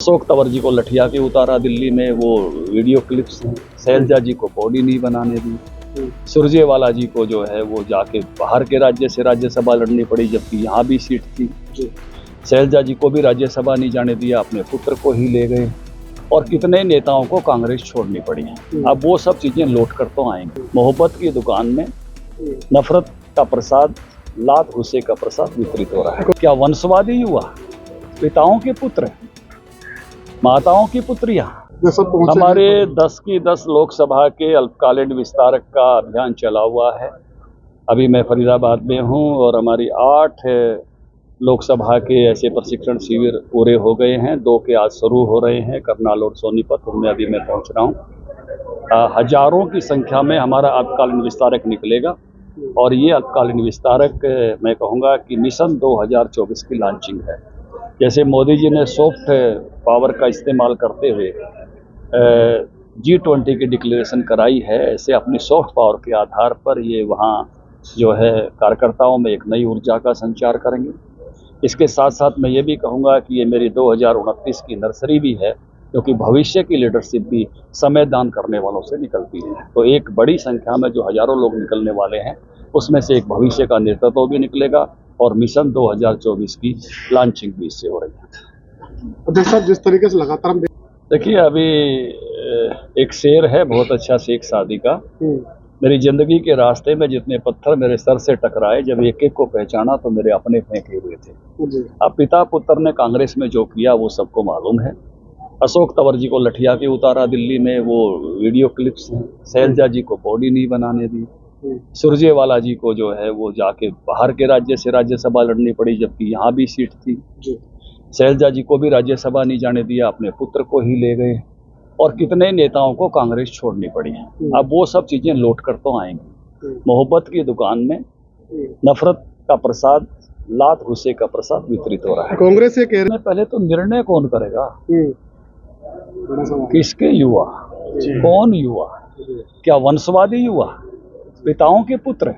अशोक तंवर जी को लठिया के उतारा दिल्ली में, वो वीडियो क्लिप्स हैं। शैलजा जी को बॉडी नहीं बनाने दी। सुरजेवाला जी को जो है वो जाके बाहर के राज्य से राज्यसभा लड़नी पड़ी, जबकि यहाँ भी सीट थी। शैलजा जी को भी राज्यसभा नहीं जाने दिया, अपने पुत्र को ही ले गए, और कितने नेताओं को कांग्रेस छोड़नी पड़ी। अब वो सब चीजें लौट कर तो आएंगी। मोहब्बत की दुकान में नफरत का प्रसाद, लात घुसे का प्रसाद वितरित हो रहा है। क्या वंशवादी युवा, पिताओं के पुत्र, माताओं की पुत्रियां, हमारे 10 की 10 लोकसभा के अल्पकालीन विस्तारक का अभियान चला हुआ है। अभी मैं फरीदाबाद में हूं और हमारी 8 लोकसभा के ऐसे प्रशिक्षण शिविर पूरे हो गए हैं। 2 के आज शुरू हो रहे हैं, करनाल और सोनीपत, उनमें अभी मैं पहुंच रहा हूं। हजारों की संख्या में हमारा अल्पकालीन विस्तारक निकलेगा, और ये अल्पकालीन विस्तारक मैं कहूँगा कि मिशन 2024 की लॉन्चिंग है। जैसे मोदी जी ने सॉफ्ट पावर का इस्तेमाल करते हुए G20 की डिक्लेरेशन कराई है, ऐसे अपनी सॉफ्ट पावर के आधार पर ये वहाँ जो है कार्यकर्ताओं में एक नई ऊर्जा का संचार करेंगे। इसके साथ साथ मैं ये भी कहूँगा कि ये मेरी 2029 की नर्सरी भी है, क्योंकि भविष्य की लीडरशिप भी समय दान करने वालों से निकलती है। तो एक बड़ी संख्या में जो हजारों लोग निकलने वाले हैं, उसमें से एक भविष्य का नेतृत्व भी निकलेगा, और मिशन 2024 की लॉन्चिंग भी इससे हो रही है। अध्यक्ष साहब, जिस तरीके से लगातार हम देखिए, अभी एक शेर है बहुत अच्छा शेख सादी का, मेरी जिंदगी के रास्ते में जितने पत्थर मेरे सर से टकराए, जब एक एक को पहचाना तो मेरे अपने फेंके हुए थे। अब पिता पुत्र ने कांग्रेस में जो किया वो सबको मालूम है। अशोक तंवर जी को लठिया के उतारा दिल्ली में, वो वीडियो क्लिप्स हैं। शैलजा जी को बॉडी नहीं बनाने दी। सुरजेवाला जी को जो है वो जाके बाहर के राज्य से राज्यसभा लड़नी पड़ी, जबकि यहाँ भी सीट थी। शैलजा जी को भी राज्यसभा नहीं जाने दिया, अपने पुत्र को ही ले गए, और कितने नेताओं को कांग्रेस छोड़नी पड़ी। अब वो सब चीजें लौट कर तो आएंगी। मोहब्बत की दुकान में नफरत का प्रसाद, लात घुसे का प्रसाद वितरित हो रहा है। कांग्रेस से कह रहे हैं पहले तो निर्णय कौन करेगा, किसके युवा, कौन युवा, क्या वंशवादी युवा, पिताओं के पुत्र,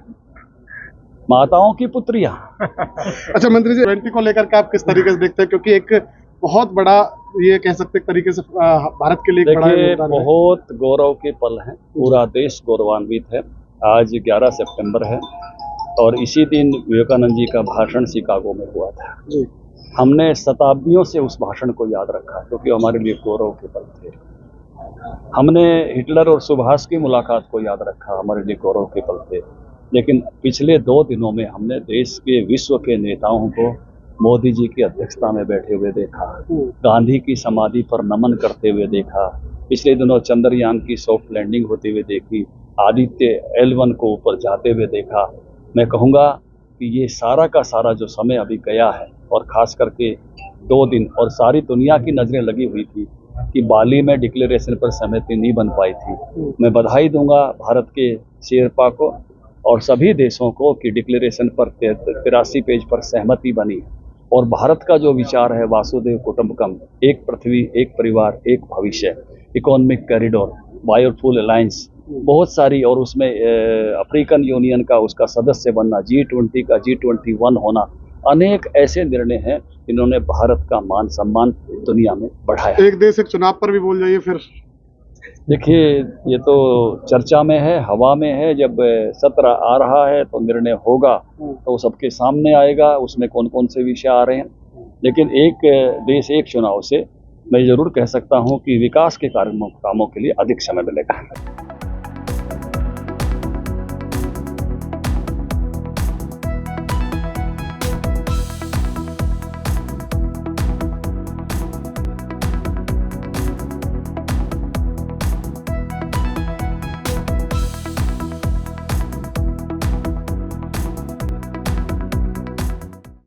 माताओं की पुत्रियां। अच्छा मंत्री जी, G20 को लेकर के आप किस तरीके से देखते हैं, क्योंकि एक बहुत बड़ा, ये कह सकते हैं तरीके से भारत के लिए देखिए, बहुत गौरव के पल हैं, पूरा देश गौरवान्वित है। आज 11 सितंबर है, और इसी दिन विवेकानंद जी का भाषण शिकागो में हुआ था। हमने शताब्दियों से उस भाषण को याद रखा, क्योंकि हमारे लिए गौरव के पल थे। हमने हिटलर और सुभाष की मुलाकात को याद रखा, हमारे लिए गौरव के पल थे। लेकिन पिछले 2 दिनों में हमने देश के, विश्व के नेताओं को मोदी जी की अध्यक्षता में बैठे हुए देखा, गांधी की समाधि पर नमन करते हुए देखा, पिछले दिनों चंद्रयान की सॉफ्ट लैंडिंग होते हुए देखी, आदित्य L1 को ऊपर जाते हुए देखा। मैं कहूँगा कि ये सारा का सारा जो समय अभी गया है, और खास करके 2 दिन, और सारी दुनिया की नजरें लगी हुई थी कि बाली में डिक्लेरेशन पर सहमति नहीं बन पाई थी। मैं बधाई दूंगा भारत के शेरपा को और सभी देशों को कि डिक्लेरेशन पर 83 पेज पर सहमति बनी है, और भारत का जो विचार है वासुदेव कुटुंबकम, एक पृथ्वी, एक परिवार, एक भविष्य, इकोनॉमिक कॉरिडोर, बायोफुल अलायंस, बहुत सारी, और उसमें अफ्रीकन यूनियन का उसका सदस्य बनना, G20 का G21 होना, अनेक ऐसे निर्णय हैं जिन्होंने भारत का मान सम्मान दुनिया में बढ़ाया। एक देश एक चुनाव पर भी बोल जाइए फिर। देखिए, ये तो चर्चा में है, हवा में है। जब सत्र आ रहा है तो निर्णय होगा, तो सबके सामने आएगा उसमें कौन कौन से विषय आ रहे हैं। लेकिन एक देश एक चुनाव से मैं जरूर कह सकता हूं कि विकास के कामों के लिए अधिक समय मिलेगा।